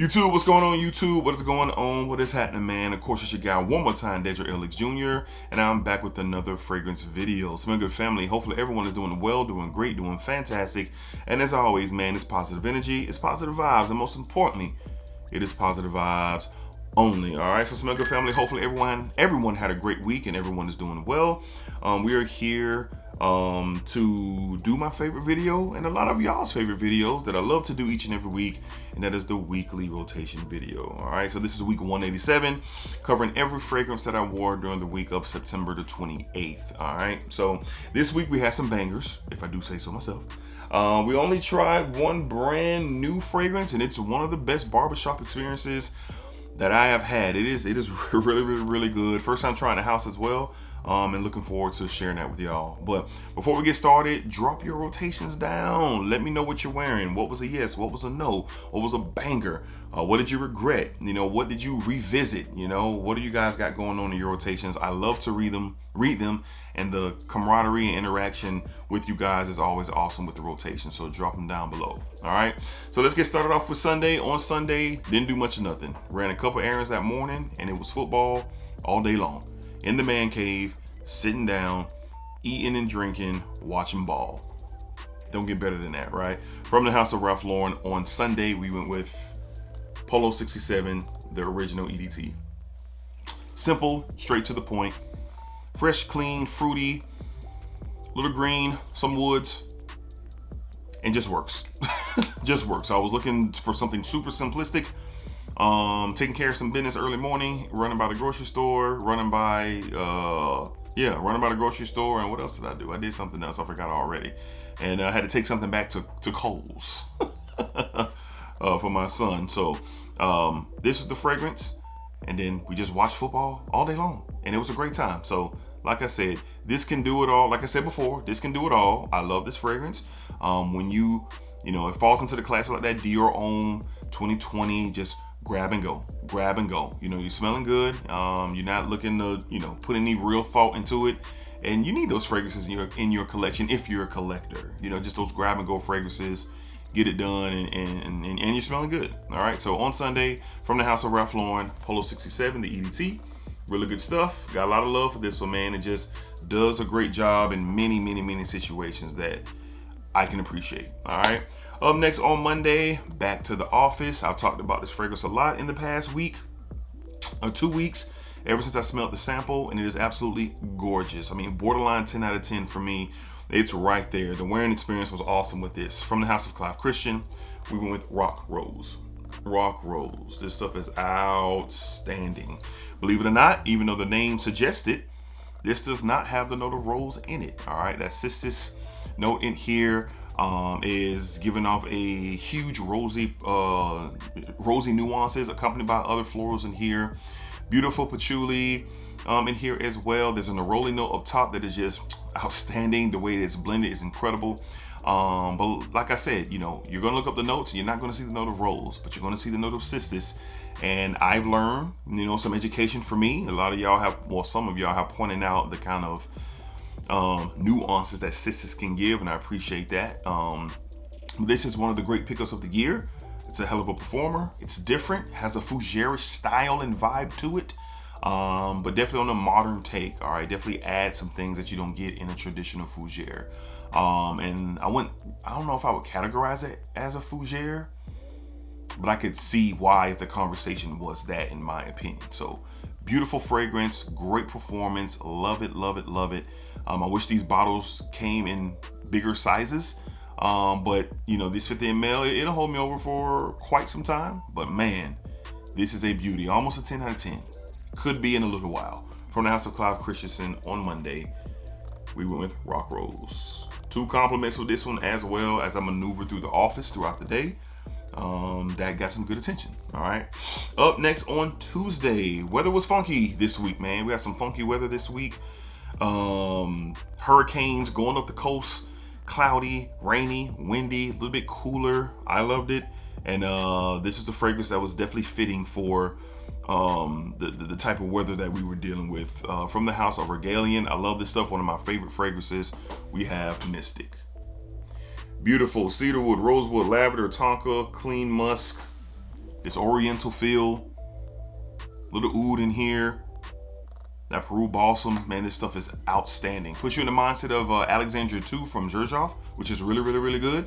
YouTube, what's going on YouTube? What is going on? What is happening, man? Of course, it's your guy one more time, DEDRICKHICKSJR, and I'm back with another fragrance video. Smell good, family. Hopefully everyone is doing well, doing great, doing fantastic. And as always, man, it's positive energy, it's positive vibes, and most importantly, it is positive vibes only. All right, so smell good, family. Hopefully everyone had a great week and everyone is doing well. We are here to do my favorite video and a lot of y'all's favorite videos that I love to do each and every week, and that is the weekly rotation video. All right, so this is week 187, covering every fragrance that I wore during the week of September the 28th. All right, so this week we had some bangers, if I do say so myself. We only tried one brand new fragrance, and it's one of the best barbershop experiences that I have had. It is really good. First time trying the house as well, and looking forward to sharing that with y'all. But before we get started, drop your rotations down. Let me know what you're wearing. What was a yes? What was a no? What was a banger? What did you regret? You know, what did you revisit? You know, what do you guys got going on in your rotations? I love to read them, and the camaraderie and interaction with you guys is always awesome with the rotation. So drop them down below. All right, so let's get started off with Sunday. On Sunday, didn't do much of nothing. Ran a couple errands that morning, and it was football all day long in the man cave, sitting down, eating and drinking, watching ball. Don't get better than that, right? From the house of Ralph Lauren, on Sunday we went with Polo 67, the original EDT. Simple, straight to the point, fresh, clean, fruity, little green, some woods, and just works. Just works. I was looking for something super simplistic, taking care of some business early morning, running by the grocery store, running by the grocery store. And what else did I do? I did something else, I forgot already. And I had to take something back to Kohl's for my son. So this is the fragrance, and then we just watched football all day long, and it was a great time. So like I said, this can do it all. Like I said before, this can do it all. I love this fragrance. When you know, it falls into the class like that Dior Homme 2020, just grab and go. You know, you're smelling good. You're not looking to, you know, put any real thought into it. And you need those fragrances in your collection if you're a collector. You know, just those grab and go fragrances. Get it done, and you're smelling good. All right, so on Sunday, from the house of Ralph Lauren, Polo 67, the EDT. Really good stuff. Got a lot of love for this one, man. It just does a great job in many situations that I can appreciate. All right. Up next on Monday, back to the office. I've talked about this fragrance a lot in the past week or 2 weeks, ever since I smelled the sample, and it is absolutely gorgeous. I mean, borderline 10 out of 10 for me. It's right there. The wearing experience was awesome with this. From the house of Clive Christian, we went with Rock Rose. Rock Rose. This stuff is outstanding. Believe it or not, even though the name suggests it, this does not have the note of rose in it. All right, that cistus note in here is giving off a huge rosy nuances, accompanied by other florals in here. Beautiful patchouli in here as well. There's a neroli note up top that is just outstanding. The way it's blended is incredible. But like I said, you know, you're gonna look up the notes and you're not gonna see the note of rose, but you're gonna see the note of cistus. And I've learned, you know, some education for me. A lot of y'all have, well, some of y'all have pointed out the kind of nuances that cistus can give, and I appreciate that. This is one of the great pickups of the year. It's a hell of a performer. It's different, has a fougere style and vibe to it. But definitely on a modern take. All right, definitely add some things that you don't get in a traditional fougere. And I don't know if I would categorize it as a fougere, but I could see why if the conversation was that, in my opinion. So beautiful fragrance, great performance, love it. I wish these bottles came in bigger sizes, but you know, this 50 ml, it'll hold me over for quite some time. But man, this is a beauty, almost a 10 out of 10. Could be in a little while. From the house of Clive Christensen, on Monday, we went with Rock Rose. 2 compliments with this one, as well as I maneuver through the office throughout the day. That got some good attention. All right. Up next on Tuesday, weather was funky this week, man. We got some funky weather this week. Hurricanes going up the coast, cloudy, rainy, windy, a little bit cooler. I loved it. And this is a fragrance that was definitely fitting for the type of weather that we were dealing with. From the house of Regalian, I love this stuff. One of my favorite fragrances, we have Mystic. Beautiful cedarwood, rosewood, lavender, tonka, clean musk. this oriental feel, little oud in here, that Peru balsam, man, this stuff is outstanding. Puts you in the mindset of Alexandria 2 from Xerjoff, which is really, really, really good.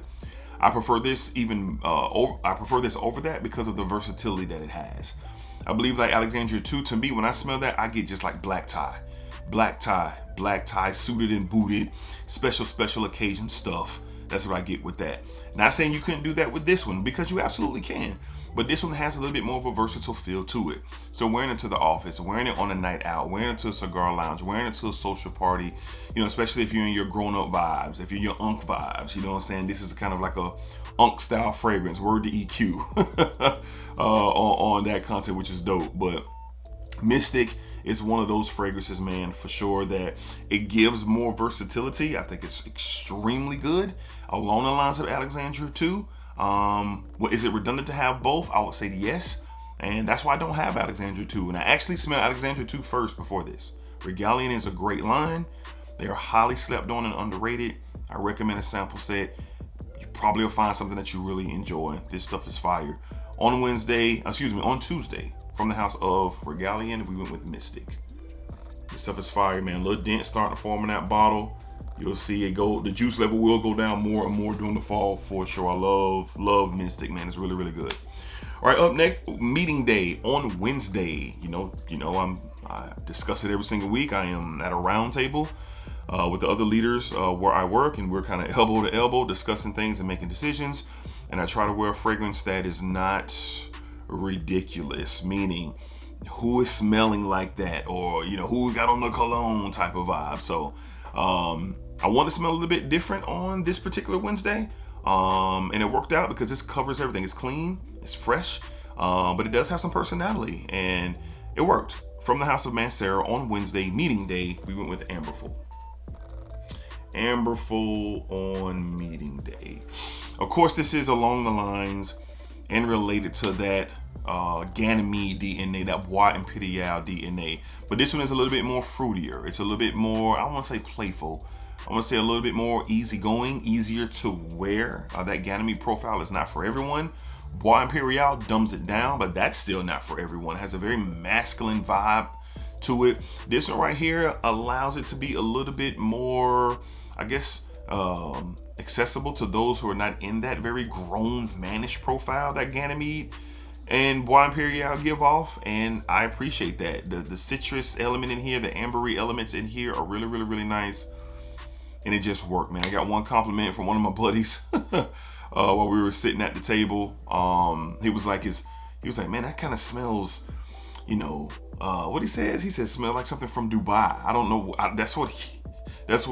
I prefer this over that because of the versatility that it has. I believe like Alexandria 2, to me, when I smell that, I get just like black tie, suited and booted, special occasion stuff. That's what I get with that. Not saying you couldn't do that with this one, because you absolutely can. But this one has a little bit more of a versatile feel to it. So wearing it to the office, wearing it on a night out, wearing it to a cigar lounge, wearing it to a social party, you know, especially if you're in your grown-up vibes, if you're in your unk vibes, you know what I'm saying? This is kind of like a unk style fragrance, word to EQ, on that content, which is dope. But Mystic is one of those fragrances, man, for sure, that it gives more versatility. I think it's extremely good along the lines of Alexandria 2. Well, is it redundant to have both? I would say yes. And that's why I don't have Alexandria 2. And I actually smelled Alexandria 2 first before this. Regalian is a great line. They are highly slept on and underrated. I recommend a sample set. You probably will find something that you really enjoy. This stuff is fire. On Tuesday, from the house of Regalian, we went with Mystic. This stuff is fire, man. Little dent starting to form in that bottle. You'll see it go, the juice level will go down more and more during the fall for sure. I love Mystic, man. It's really, really good. All right, up next, meeting day on Wednesday. You know, I discuss it every single week. I am at a round table with the other leaders where I work, and we're kind of elbow to elbow discussing things and making decisions. And I try to wear a fragrance that is not ridiculous, meaning who is smelling like that, or, you know, who got on the cologne type of vibe. So, I want to smell a little bit different on this particular Wednesday, and it worked out because this covers everything. It's clean, it's fresh, but it does have some personality, and it worked. From the house of Mancera on Wednesday, meeting day, we went with Amberful. Amberful on meeting day. Of course, this is along the lines and related to that Ganymede DNA, that Bois Imperial DNA. But this one is a little bit more fruitier. It's a little bit more, I want to say playful. I want to say a little bit more easygoing, easier to wear. That Ganymede profile is not for everyone. Bois Imperial dumbs it down, but that's still not for everyone. It has a very masculine vibe to it. This one right here allows it to be a little bit more, I guess, accessible to those who are not in that very grown mannish profile that Ganymede and Bois Imperial give off, and I appreciate that. The citrus element in here, the ambery elements in here are really, really, really nice, and it just worked, man. I got one compliment from one of my buddies while we were sitting at the table. He was like, man, that kind of smells, you know, what he says? He said, smell like something from Dubai. I don't know. That's what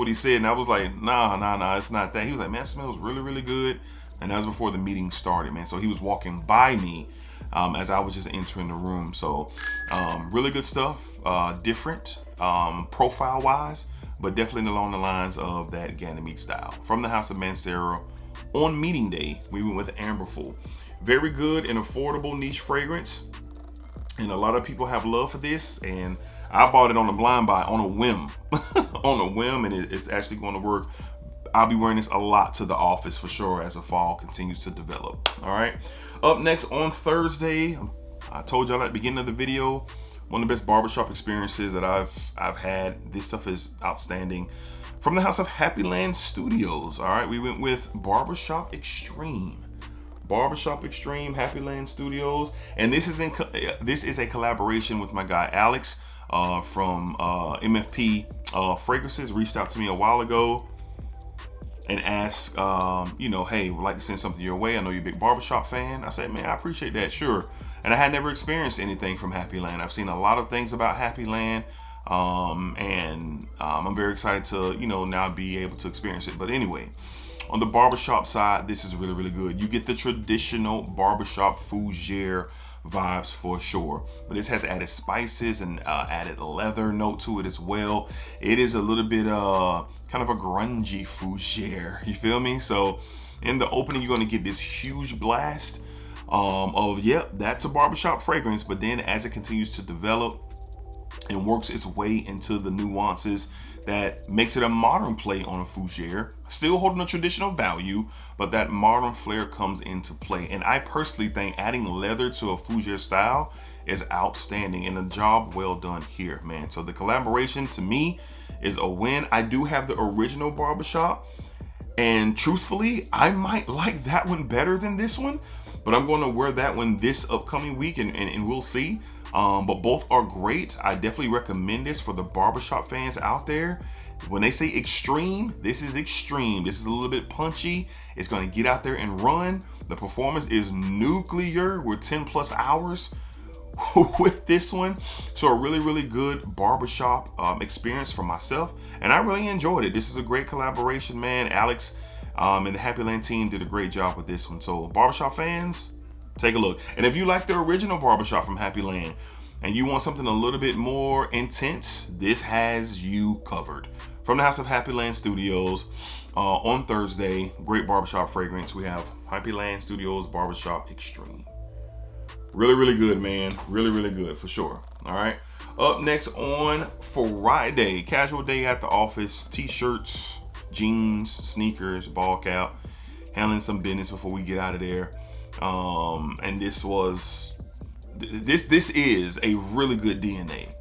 he said, and I was like, nah, it's not that. He was like, man, it smells really, really good. And that was before the meeting started, man. So he was walking by me as I was just entering the room. So really good stuff, different profile wise, but definitely along the lines of that Ganymede style. From the house of Mancera on meeting day, we went with Amberful. Very good and affordable niche fragrance, and a lot of people have love for this, and I bought it on a blind buy, on a whim, and it's actually going to work. I'll be wearing this a lot to the office for sure as the fall continues to develop. All right. Up next on Thursday, I told y'all at the beginning of the video, one of the best barbershop experiences that I've had. This stuff is outstanding. From the house of Happy Land Studios. All right, we went with Barbershop Extreme. Barbershop Extreme, Happy Land Studios, and this is a collaboration with my guy Alex from MFP Fragrances. Reached out to me a while ago and asked, you know, hey, would like to send something your way. I know you're a big barbershop fan. I said, man, I appreciate that, sure. And I had never experienced anything from Happy Land. I've seen a lot of things about Happy Land, and I'm very excited to, you know, now be able to experience it. But anyway, on the barbershop side, this is really, really good. You get the traditional barbershop fougere vibes for sure, but this has added spices and added leather note to it as well. It is a little bit kind of a grungy fougere, you feel me? So in the opening, you're going to get this huge blast of, yep, that's a barbershop fragrance, but then as it continues to develop, and works its way into the nuances that makes it a modern play on a fougere, still holding a traditional value, but that modern flair comes into play. And I personally think adding leather to a fougere style is outstanding and a job well done here, man. So the collaboration to me is a win. I do have the original barbershop, and truthfully, I might like that one better than this one, but I'm going to wear that one this upcoming week and we'll see. But both are great. I definitely recommend this for the barbershop fans out there. When they say extreme, this is extreme. This is a little bit punchy. It's going to get out there and run. The performance is nuclear. We're 10 plus hours with this one. So a really, really good barbershop experience for myself. And I really enjoyed it. This is a great collaboration, man. Alex and the Happy Land team did a great job with this one. So barbershop fans, take a look. And if you like the original barbershop from Happy Land and you want something a little bit more intense, this has you covered. From the House of Happy Land Studios on Thursday, great barbershop fragrance. We have Happy Land Studios Barbershop Extreme. Really, really good, man. Really, really good for sure. All right. Up next on Friday, casual day at the office, t-shirts, jeans, sneakers, ball cap, handling some business before we get out of there. And this is a really good DNA.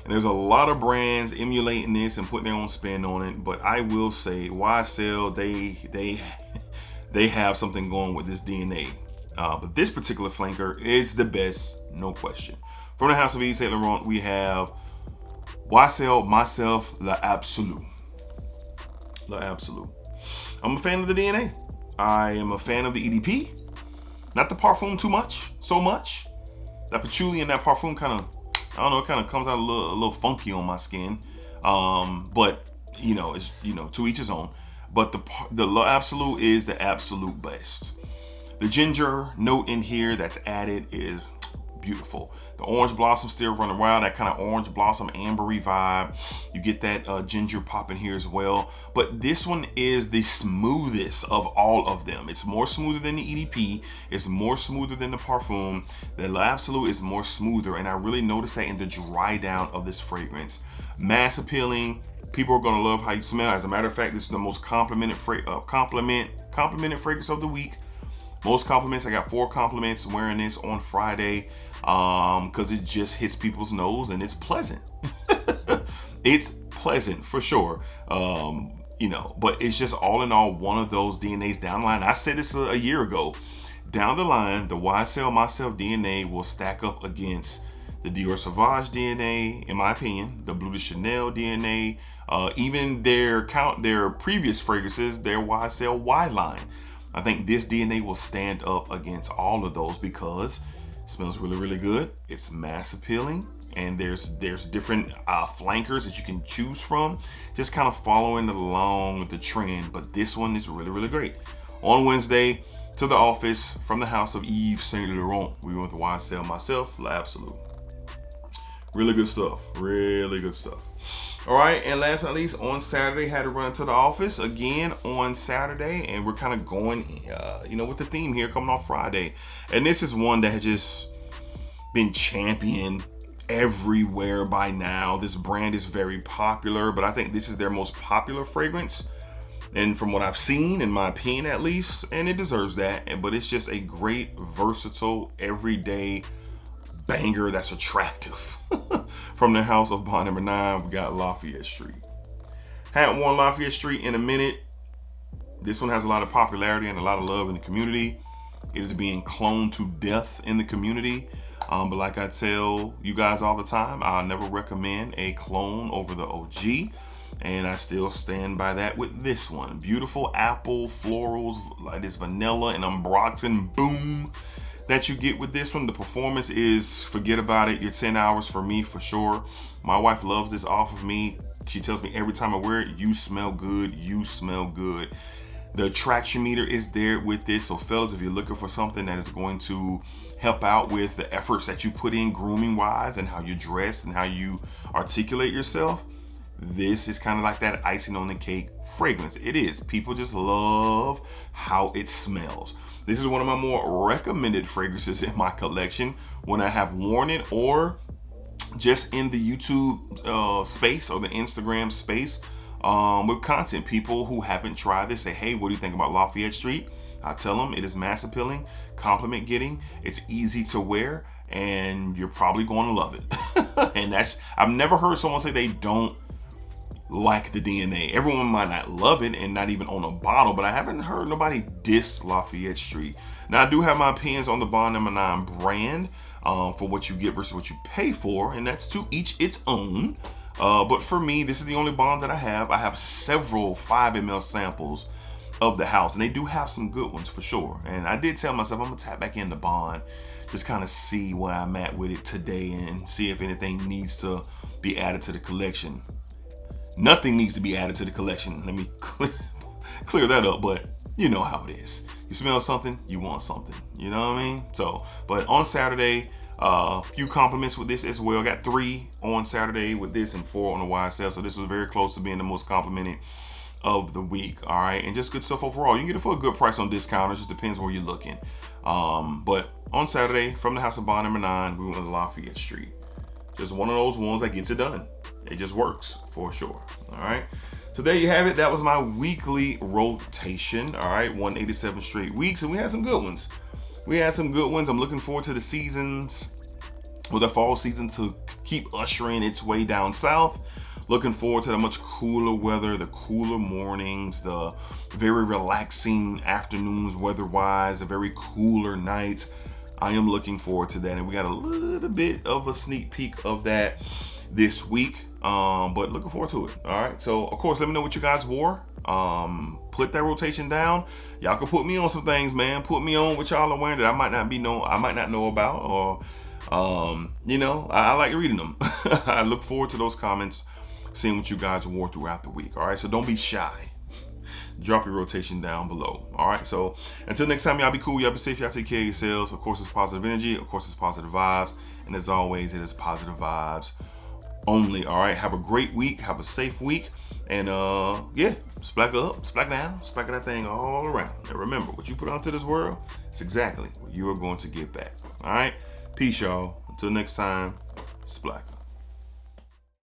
And there's a lot of brands emulating this and putting their own spin on it, but I will say YSL, they have something going with this DNA. But this particular flanker is the best, no question. From the House of Yves Saint Laurent, we have YSL, myself, La Absolue. La Absolue. I'm a fan of the DNA. I am a fan of the EDP. Not the parfum so much. That patchouli and that parfum kind of, I don't know, it kind of comes out a little funky on my skin. But it's to each his own. But the La Absolute is the absolute best. The ginger note in here that's added is beautiful. The orange blossom still running around, that kind of orange blossom ambery vibe. You get that ginger pop in here as well. But this one is the smoothest of all of them. It's more smoother than the EDP. It's more smoother than the parfum. The La Absolute is more smoother, and I really noticed that in the dry down of this fragrance. Mass appealing. People are gonna love how you smell. As a matter of fact, this is the most complimented fragrance of the week. Most compliments. I got 4 compliments wearing this on Friday because it just hits people's nose and it's pleasant. It's pleasant for sure. But it's just all in all one of those DNAs down the line. I said this a year ago. Down the line, the YSL Myself DNA will stack up against the Dior Sauvage DNA, in my opinion, the Bleu de Chanel DNA, even their previous fragrances, their YSL Y line. I think this DNA will stand up against all of those because it smells really, really good. It's mass appealing, and there's different flankers that you can choose from, just kind of following along the trend. But this one is really, really great. On Wednesday, to the office from the House of Yves Saint Laurent, we went with YSL Myself, La Absolute. Really good stuff. Really good stuff. All right, and last but not least, on Saturday, had to run to the office again on Saturday, and we're kind of going, with the theme here coming off Friday. And this is one that has just been championed everywhere by now. This brand is very popular, but I think this is their most popular fragrance. And from what I've seen, in my opinion at least, and it deserves that, but it's just a great, versatile, everyday banger that's attractive. From the House of Bond number 9, we got Lafayette Street. Hadn't worn Lafayette Street in a minute. This one has a lot of popularity and a lot of love in the community. It is being cloned to death in the community. But like I tell you guys all the time, I'll never recommend a clone over the OG. And I still stand by that with this one. Beautiful apple florals, like this vanilla and ambroxan boom that you get with this one. The performance is, forget about it. You're 10 hours for me for sure. My wife loves this off of me. She tells me every time I wear it, you smell good, you smell good. The attraction meter is there with this. So fellas, if you're looking for something that is going to help out with the efforts that you put in grooming wise and how you dress and how you articulate yourself, this is kind of like that icing on the cake fragrance. It is. People just love how it smells. This is one of my more recommended fragrances in my collection when I have worn it or just in the YouTube space or the Instagram space with content. People who haven't tried this say, hey, what do you think about Lafayette Street? I tell them it is mass appealing, compliment getting, it's easy to wear, and you're probably going to love it. And I've never heard someone say they don't like the DNA. Everyone might not love it and not even own a bottle, but I haven't heard nobody diss Lafayette Street. Now, I do have my opinions on the Bond No. 9 brand for what you get versus what you pay for, and that's to each its own. But for me, this is the only Bond that I have. I have several 5 ml samples of the house, and they do have some good ones for sure. And I did tell myself I'm gonna tap back into Bond, just kind of see where I'm at with it today and see if anything needs to be added to the collection. Nothing needs to be added to the collection. Let me clear that up, but you know how it is. You smell something, you want something. You know what I mean? So, but on Saturday, few compliments with this as well. Got 3 on Saturday with this and 4 on the YSL. So this was very close to being the most complimented of the week. All right, and just good stuff overall. You can get it for a good price on discounters. Just depends where you're looking. But on Saturday, from the house of Bond No. 9, we went to Lafayette Street. Just one of those ones that gets it done. It just works for sure. All right. So there you have it. That was my weekly rotation. All right. 187 straight weeks. And we had some good ones. I'm looking forward to the seasons, or the fall season, to keep ushering its way down south. Looking forward to the much cooler weather, the cooler mornings, the very relaxing afternoons weather-wise, the very cooler nights. I am looking forward to that. And we got a little bit of a sneak peek of that this week. But looking forward to it. All right. So of course, let me know what you guys wore. Put that rotation down. Y'all can put me on some things, man. Put me on what y'all are wearing that I might not know about, or I like reading them. I look forward to those comments, seeing what you guys wore throughout the week. All right. So don't be shy. Drop your rotation down below. All right. So until next time, y'all be cool. Y'all be safe. Y'all take care of yourselves. Of course, it's positive energy. Of course, it's positive vibes. And as always, it is positive vibes only. All right. Have a great week. Have a safe week. And splack up, splack down, splack that thing all around. And remember, what you put out to this world, it's exactly what you are going to get back. All right. Peace, y'all. Until next time, splack.